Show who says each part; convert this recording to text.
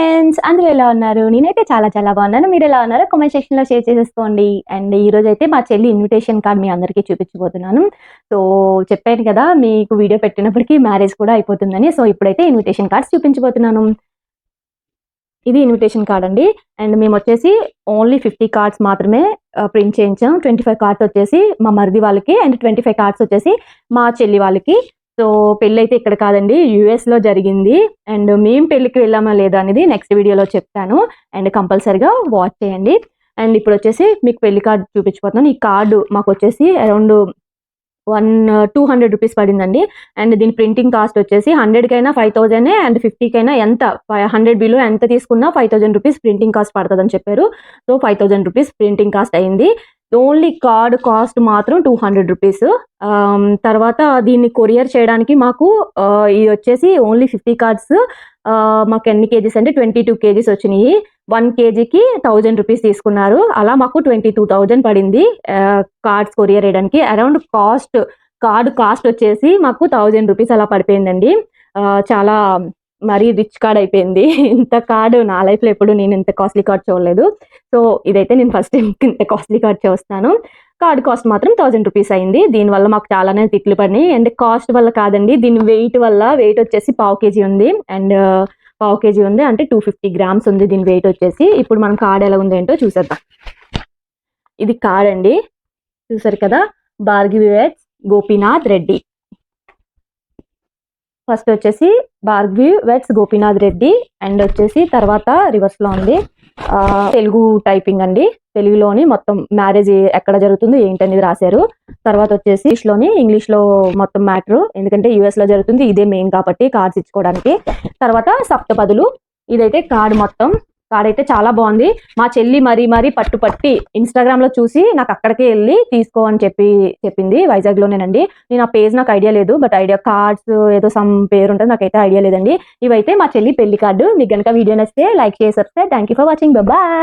Speaker 1: Friends అందరూ ఎలా ఉన్నారు? నేనైతే చాలా చాలా బాగున్నాను. మీరు ఎలా ఉన్నారో కామెంట్ సెక్షన్‌లో షేర్ చేసేసుకోండి. అండ్ ఈరోజైతే మా చెల్లి ఇన్విటేషన్ కార్డ్ మీ అందరికీ చూపించబోతున్నాను. సో, చెప్పాను కదా మీకు వీడియో పెట్టినప్పటికి మ్యారేజ్ కూడా అయిపోతుందని. సో, ఇప్పుడైతే ఇన్విటేషన్ కార్డ్స్ చూపించబోతున్నాను. ఇది ఇన్విటేషన్ కార్డ్ అండి. అండ్ మేమొచ్చేసి ఓన్లీ 50 కార్డ్స్ మాత్రమే ప్రింట్ చేయించాం. 25 కార్డ్స్ వచ్చేసి మా మరిది వాళ్ళకి అండ్ 25 కార్డ్స్ వచ్చేసి మా చెల్లి వాళ్ళకి. సో, పెళ్ళైతే ఇక్కడ కాదండి, యూఎస్‌లో జరిగింది. అండ్ మేము పెళ్ళికి వెళ్ళామా లేదా అనేది నెక్స్ట్ వీడియోలో చెప్తాను. అండ్ కంపల్సరీగా వాచ్ చేయండి. అండ్ ఇప్పుడొచ్చేసి మీకు పెళ్లి కార్డ్ చూపించబోతున్నాను. ఈ కార్డు మాకొచ్చేసి అరౌండ్ 200 రూపీస్ పడిందండి. అండ్ దీని ప్రింటింగ్ కాస్ట్ వచ్చేసి 100కైనా 5000 అండ్ 50కైనా ఎంత 100 బిలో ఎంత తీసుకున్నా 5000 రూపీస్ ప్రింటింగ్ కాస్ట్ పడుతుందని చెప్పారు. సో, 5000 రూపీస్ ప్రింటింగ్ కాస్ట్ అయింది. ఓన్లీ కార్డ్ కాస్ట్ మాత్రం 200 రూపీస్. తర్వాత దీన్ని కొరియర్ చేయడానికి మాకు ఇది వచ్చేసి ఓన్లీ 50 కార్డ్స్ మాకు ఎన్ని కేజీస్ అంటే 22 కేజీస్ వచ్చినాయి. 1 కేజీకి 1000 రూపీస్ తీసుకున్నారు. అలా మాకు 22,000 పడింది కార్డ్స్ కొరియర్ చేయడానికి. అరౌండ్ కార్డ్ కాస్ట్ వచ్చేసి మాకు 1000 రూపీస్ అలా పడిపోయిందండి. చాలా మరీ రిచ్ కార్డ్ అయిపోయింది. ఇంత కార్డ్ నా లైఫ్లో ఎప్పుడు నేను ఇంత కాస్ట్లీ కార్డ్ చూడలేదు. సో, ఇదైతే నేను ఫస్ట్ టైం ఇంత కాస్ట్లీ కార్డ్ చూస్తాను. కార్డ్ కాస్ట్ మాత్రం 1000 రూపీస్ అయింది. దీనివల్ల మాకు చాలానే తిట్లు పడినాయి. అండ్ కాస్ట్ వల్ల కాదండి, దీని వెయిట్ వల్ల. వెయిట్ వచ్చేసి పావు కేజీ ఉంది. అండ్ పావు కేజీ ఉంది అంటే 250 గ్రామ్స్ ఉంది దీని వెయిట్ వచ్చేసి. ఇప్పుడు మనం కార్డ్ ఎలా ఉంది ఏంటో చూసేద్దాం. ఇది కార్డ్ అండి, చూసారు కదా, భార్గవి వెడ్స్ గోపీనాథ్ రెడ్డి. ఫస్ట్ వచ్చేసి భార్గవి వెడ్స్ గోపీనాథ్ రెడ్డి అండ్ వచ్చేసి తర్వాత రివర్స్లో ఉంది. తెలుగు టైపింగ్ అండి, తెలుగులోని మొత్తం మ్యారేజ్ ఎక్కడ జరుగుతుందో ఏంటనేది రాశారు. తర్వాత వచ్చేసి ఇంగ్లీష్లో మొత్తం మ్యాటర్, ఎందుకంటే యూఎస్లో జరుగుతుంది, ఇదే మెయిన్ కాబట్టి కార్డ్స్ ఇచ్చుకోవడానికి. తర్వాత సప్తపదులు. ఇదైతే కార్డ్ మొత్తం. కార్డ్ అయితే చాలా బాగుంది. మా చెల్లి మరీ పట్టుపట్టి ఇన్స్టాగ్రామ్లో చూసి నాకు అక్కడికే వెళ్ళి తీసుకో అని చెప్పింది. వైజాగ్లోనేనండి. నేను ఆ పేజ్ నాకు ఐడియా లేదు, బట్ కార్డ్స్ ఏదో సమ్ పేరు ఉంటుంది, నాకైతే ఐడియా లేదండి. ఇవైతే మా చెల్లి పెళ్లి కార్డు. మీకు కనుక వీడియో నచ్చితే లైక్ చేసి subscribe. Thank you for watching. Bye.